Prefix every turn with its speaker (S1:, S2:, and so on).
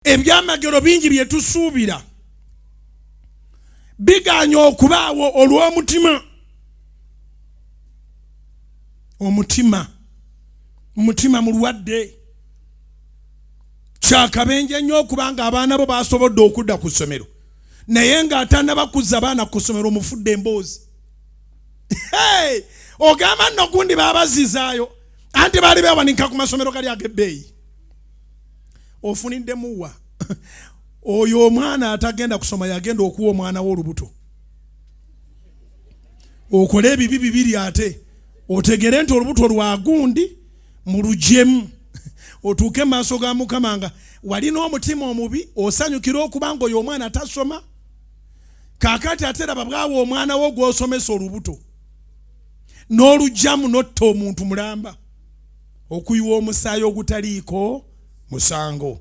S1: Ebyamagero binji bye tusubira biganya okubaawo olw'omutima. Omutima mulwadde. Kyakabenje nnyo okubanga abaana bo basobodde okudda ku ssomero naye ng'atannabakuza abaana ku ssomero omufudde emboozi. Ogamba nno gundi baabazizaayo anti baali beewanika ku masomero gali ag'ebbeeyi. Ofuniddemuwa oyo omwana atagenda kusoma yagenda okuwa omwana wo olubuto. Okole ebibi bibiri ate otegere nti olubuto lwa gundi mu lujemu otuuke maaso ga Mukama nga walina omutima omubi osanyukira okubanga oyo omwana atasoma. Kaakati ate laba bwawo omwana wo gw'osomesa olubuto n'olugyamu n'otta omuntu mulamba okuyiwa omusaayi ogutaliiko musango.